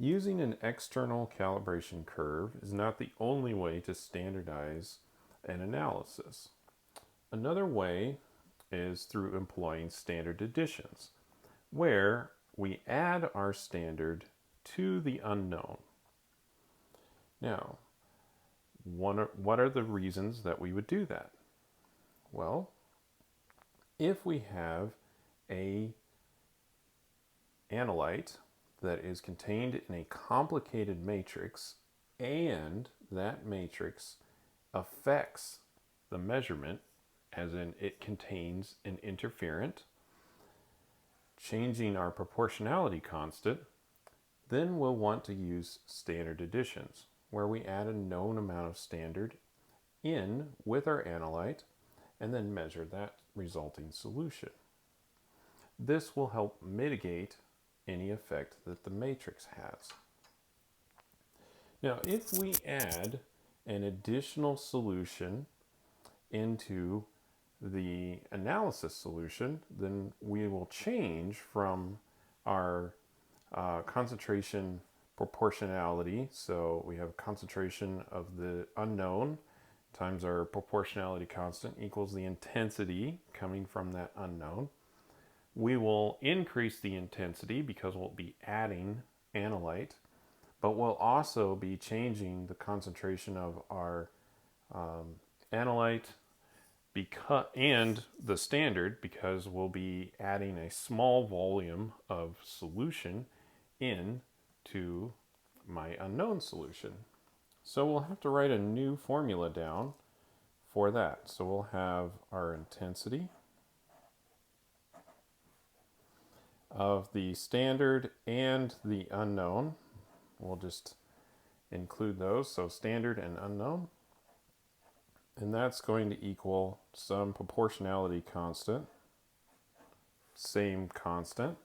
Using an external calibration curve is not the only way to standardize an analysis. Another way is through employing standard additions, where we add our standard to the unknown. Now, what are the reasons that we would do that? Well, if we have a analyte that is contained in a complicated matrix and that matrix affects the measurement, as in it contains an interferent, changing our proportionality constant, then we'll want to use standard additions, where we add a known amount of standard in with our analyte and then measure that resulting solution. This will help mitigate any effect that the matrix has. Now, if we add an additional solution into the analysis solution, then we will change from our concentration proportionality. So we have concentration of the unknown times our proportionality constant equals the intensity coming from that unknown. We will increase the intensity because we'll be adding analyte, but we'll also be changing the concentration of our analyte and the standard, because we'll be adding a small volume of solution in to my unknown solution. So we'll have to write a new formula down for that. So we'll have our intensity of the standard and the unknown. We'll just include those, so standard and unknown. And that's going to equal some proportionality constant, same constant.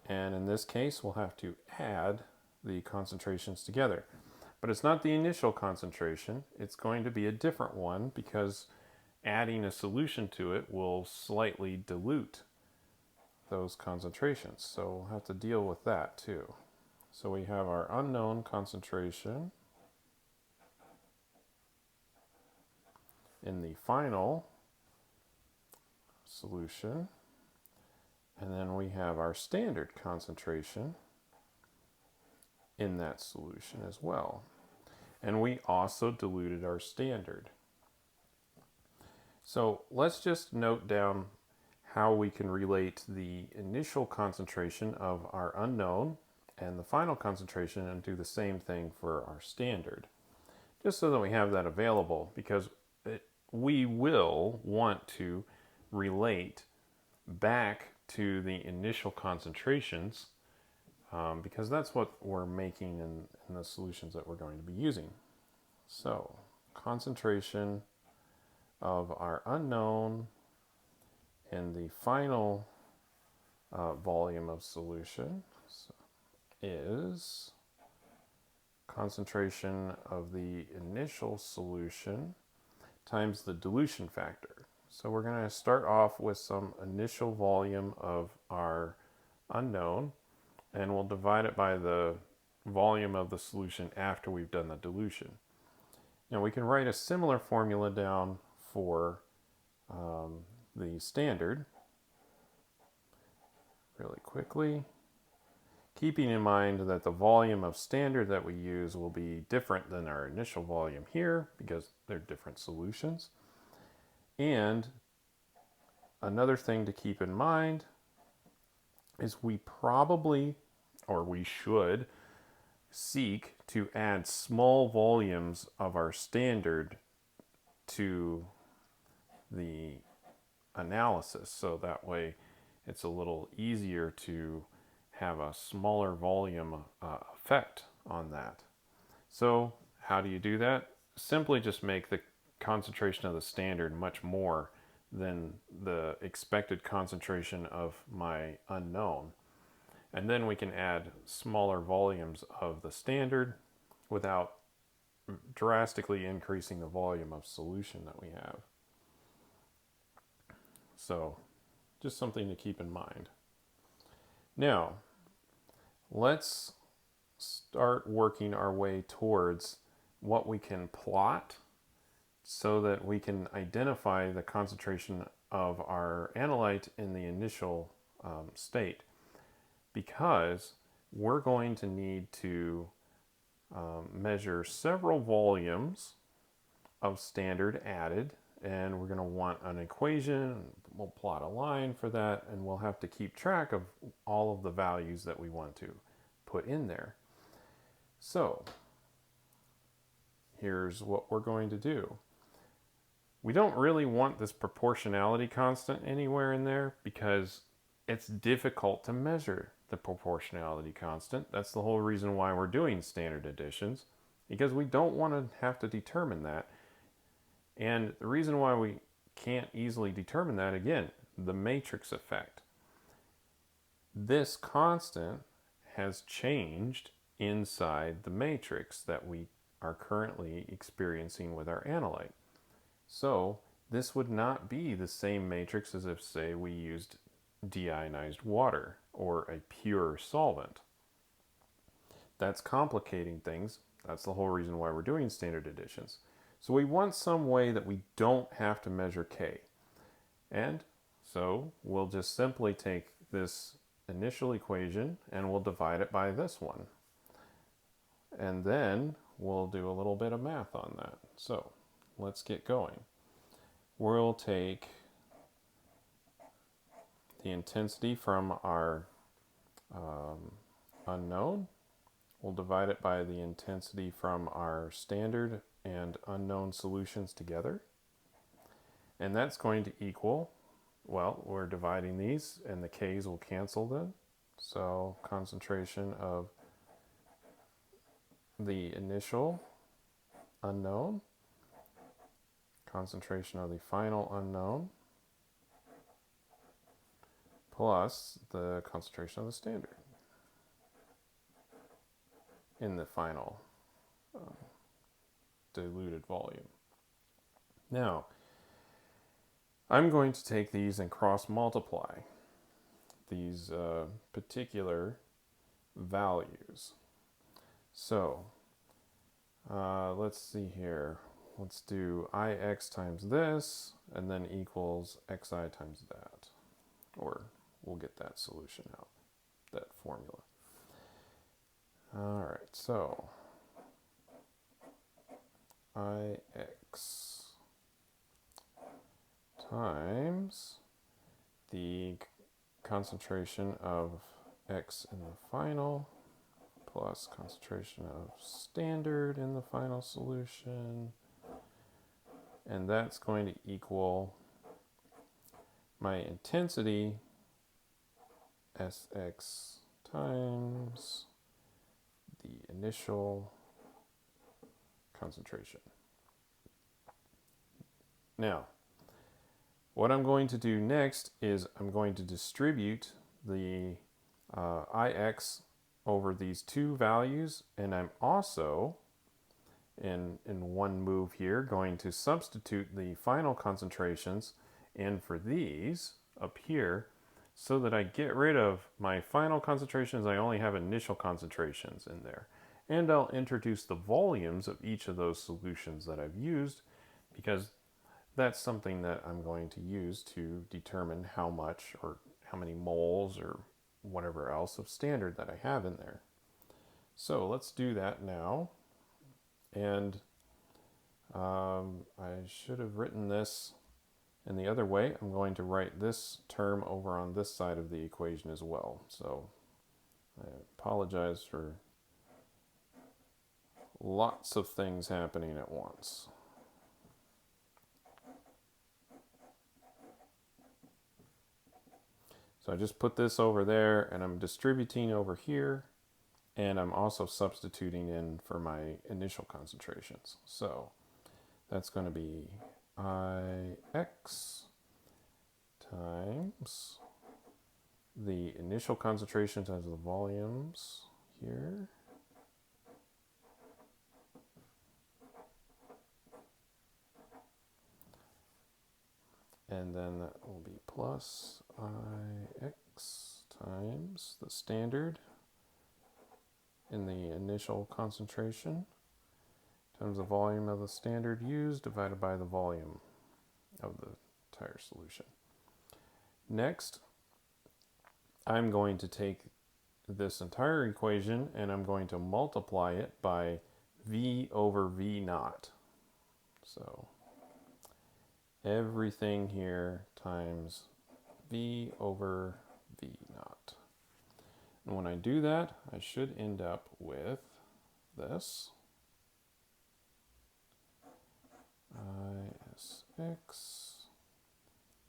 And in this case, we'll have to add the concentrations together. But it's not the initial concentration, it's going to be a different one, because adding a solution to it will slightly dilute those concentrations. So we'll have to deal with that too. So we have our unknown concentration in the final solution, and then we have our standard concentration in that solution as well. And we also diluted our standard. So let's just note down how we can relate the initial concentration of our unknown and the final concentration and do the same thing for our standard, just so that we have that available, because we will want to relate back to the initial concentrations, because that's what we're making in the solutions that we're going to be using. So concentration of our unknown and the final volume of solution is concentration of the initial solution times the dilution factor. So we're going to start off with some initial volume of our unknown, and we'll divide it by the volume of the solution after we've done the dilution. Now we can write a similar formula down for the standard really quickly, keeping in mind that the volume of standard that we use will be different than our initial volume here, because they're different solutions. And another thing to keep in mind is we probably, or we should, seek to add small volumes of our standard to the analysis, so that way it's a little easier to have a smaller volume effect on that. So how do you do that? Simply just make the concentration of the standard much more than the expected concentration of my unknown. And then we can add smaller volumes of the standard without drastically increasing the volume of solution that we have. So just something to keep in mind. Now, let's start working our way towards what we can plot so that we can identify the concentration of our analyte in the initial state, because we're going to need to measure several volumes of standard added, and we're going to want an equation. We'll plot a line for that, and we'll have to keep track of all of the values that we want to put in there. So here's what we're going to do. We don't really want this proportionality constant anywhere in there because it's difficult to measure the proportionality constant. That's the whole reason why we're doing standard additions, because we don't want to have to determine that. And the reason why we can't easily determine that, again, the matrix effect. This constant has changed inside the matrix that we are currently experiencing with our analyte. So this would not be the same matrix as if, say, we used deionized water or a pure solvent. That's complicating things. That's the whole reason why we're doing standard additions. So we want some way that we don't have to measure K. And so we'll just simply take this initial equation and we'll divide it by this one. And then we'll do a little bit of math on that. So let's get going. We'll take the intensity from our unknown. We'll divide it by the intensity from our standard and unknown solutions together. And that's going to equal, well, we're dividing these and the K's will cancel then. So concentration of the initial unknown, concentration of the final unknown, plus the concentration of the standard in the final diluted volume. Now, I'm going to take these and cross multiply these particular values. So let's see here. Let's do Ix times this, and then equals Xi times that. Or we'll get that solution out, that formula. All right, so Ix times the concentration of X in the final plus concentration of standard in the final solution. And that's going to equal my intensity, Sx times the initial concentration. Now, what I'm going to do next is I'm going to distribute the Ix over these two values, and I'm also, in one move here, going to substitute the final concentrations in for these up here so that I get rid of my final concentrations. I only have initial concentrations in there. And I'll introduce the volumes of each of those solutions that I've used, because that's something that I'm going to use to determine how much or how many moles or whatever else of standard that I have in there. So let's do that now. And I should have written this in the other way. I'm going to write this term over on this side of the equation as well. So I apologize for lots of things happening at once. So I just put this over there, and I'm distributing over here, and I'm also substituting in for my initial concentrations. So that's going to be Ix times the initial concentration times the volumes here. And then that will be plus Ix times the standard in the initial concentration times the volume of the standard used divided by the volume of the entire solution. Next, I'm going to take this entire equation and I'm going to multiply it by V over V naught. So everything here times V over V naught. And when I do that, I should end up with this. ISX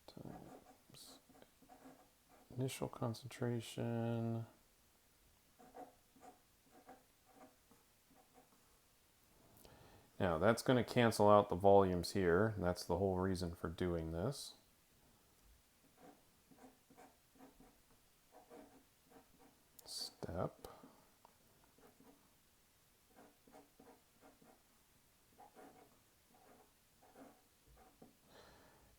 times initial concentration now that's going to cancel out the volumes here, and that's the whole reason for doing this. Step.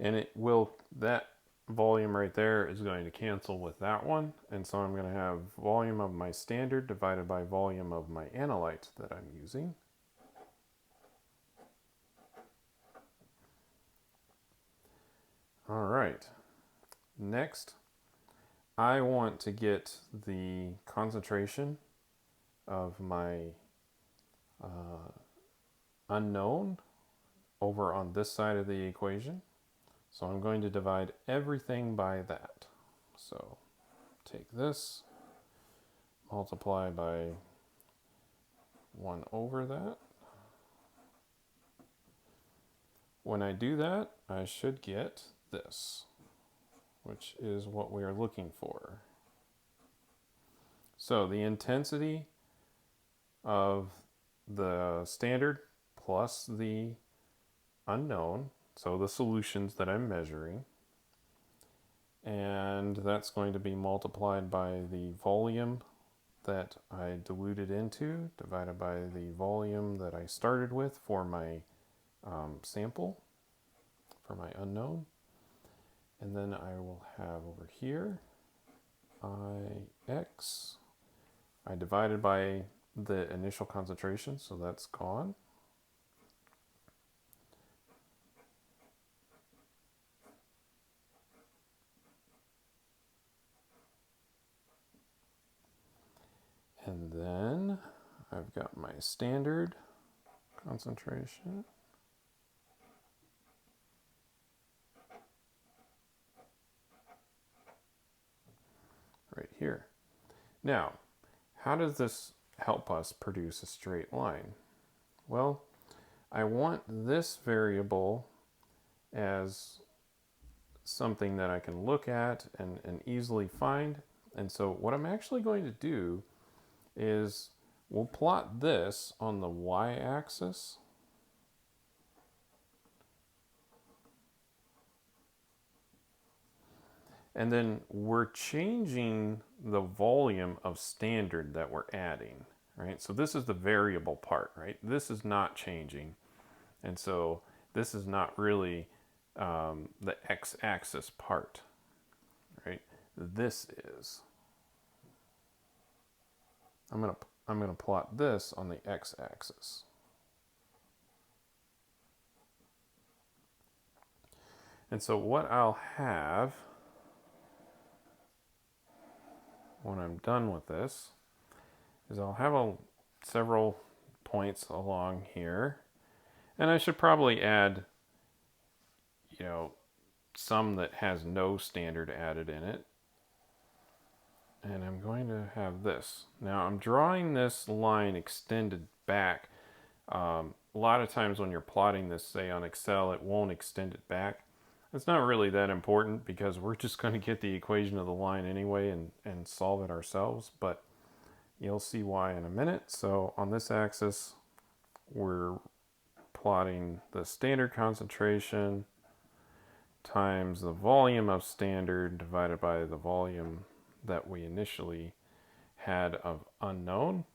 And it will, that volume right there is going to cancel with that one. And so I'm going to have volume of my standard divided by volume of my analyte that I'm using. All right. Next, I want to get the concentration of my unknown over on this side of the equation. So I'm going to divide everything by that. So take this, multiply by 1 over that. When I do that, I should get this, which is what we are looking for. So the intensity of the standard plus the unknown, so the solutions that I'm measuring, and that's going to be multiplied by the volume that I diluted into divided by the volume that I started with for my sample, for my unknown. And then I will have over here Ix, I divided by the initial concentration, so that's gone. And then I've got my standard concentration. Right here. Now, how does this help us produce a straight line? Well, I want this variable as something that I can look at and easily find. And so what I'm actually going to do is we'll plot this on the y-axis. And then we're changing the volume of standard that we're adding, right? So this is the variable part, right? This is not changing. And so this is not really the x-axis part, right? This is. I'm gonna plot this on the x-axis. And so what I'll have when I'm done with this is I'll have several points along here, and I should probably add, you know, some that has no standard added in it. And I'm going to have this. Now I'm drawing this line extended back. A lot of times when you're plotting this, say on Excel, it won't extend it back. It's not really that important because we're just going to get the equation of the line anyway and solve it ourselves, but you'll see why in a minute. So on this axis, we're plotting the standard concentration times the volume of standard divided by the volume that we initially had of unknown.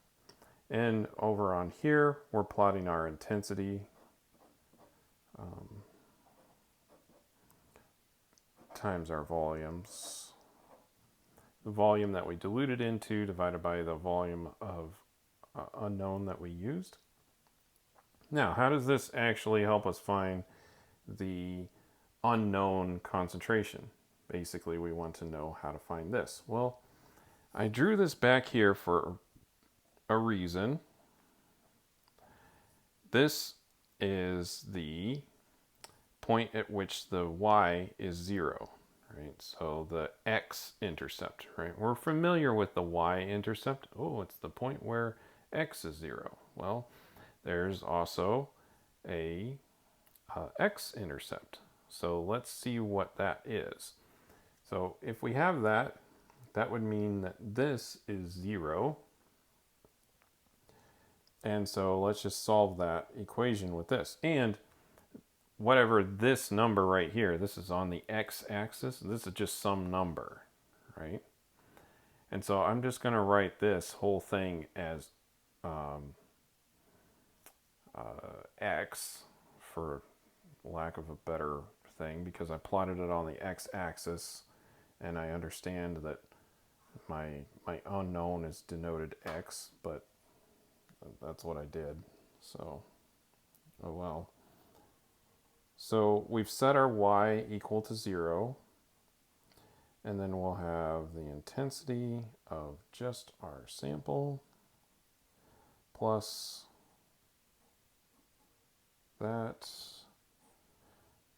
And over on here, we're plotting our intensity times our volumes. The volume that we diluted into divided by the volume of unknown that we used. Now, how does this actually help us find the unknown concentration? Basically, we want to know how to find this. Well, I drew this back here for a reason. This is the point at which the y is 0, right? So the x-intercept, right? We're familiar with the y-intercept. Oh, it's the point where x is 0. Well, there's also a x-intercept. So let's see what that is. So if we have that, that would mean that this is 0. And so let's just solve that equation with this. And whatever this number right here, this is on the x-axis, this is just some number, right? And so I'm just going to write this whole thing as x, for lack of a better thing, because I plotted it on the x-axis, and I understand that my unknown is denoted x, but that's what I did. So, oh well. So we've set our y equal to 0, and then we'll have the intensity of just our sample plus that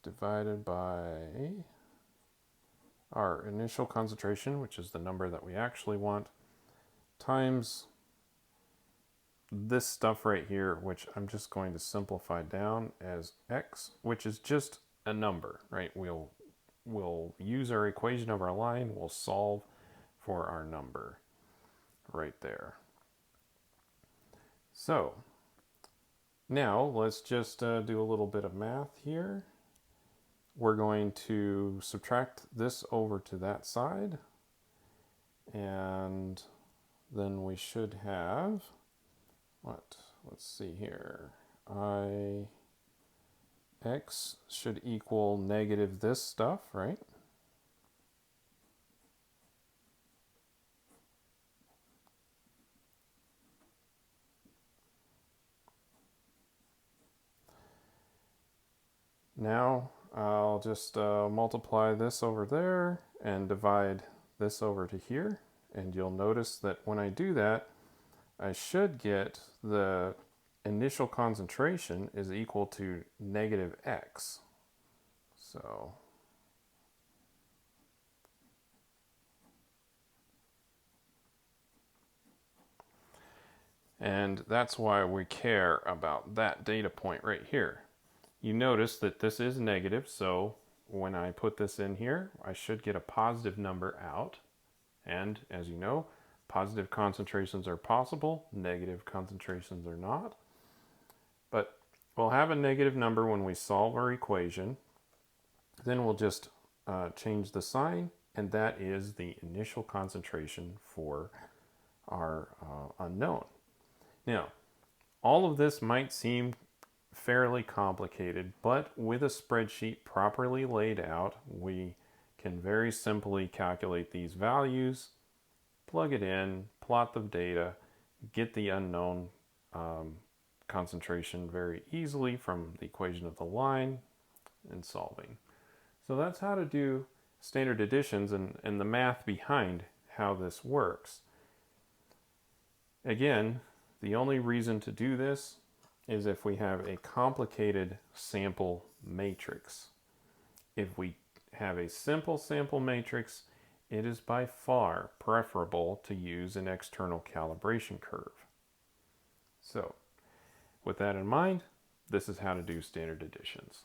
divided by our initial concentration, which is the number that we actually want, times this stuff right here, which I'm just going to simplify down as x, which is just a number, right? We'll use our equation of our line, we'll solve for our number right there. So now let's just do a little bit of math here. We're going to subtract this over to that side, and then we should have what? Let's see here. X should equal negative this stuff, right? Now I'll just multiply this over there and divide this over to here. And you'll notice that when I do that, I should get the initial concentration is equal to negative x. So and that's why we care about that data point right here. You notice that this is negative, so when I put this in here, I should get a positive number out. And as you know, positive concentrations are possible, negative concentrations are not. But we'll have a negative number when we solve our equation. Then we'll just change the sign, and that is the initial concentration for our unknown. Now, all of this might seem fairly complicated, but with a spreadsheet properly laid out, we can very simply calculate these values, plug it in, plot the data, get the unknown concentration very easily from the equation of the line and solving. So that's how to do standard additions and the math behind how this works. Again, the only reason to do this is if we have a complicated sample matrix. If we have a simple sample matrix, it is by far preferable to use an external calibration curve. So, with that in mind, this is how to do standard additions.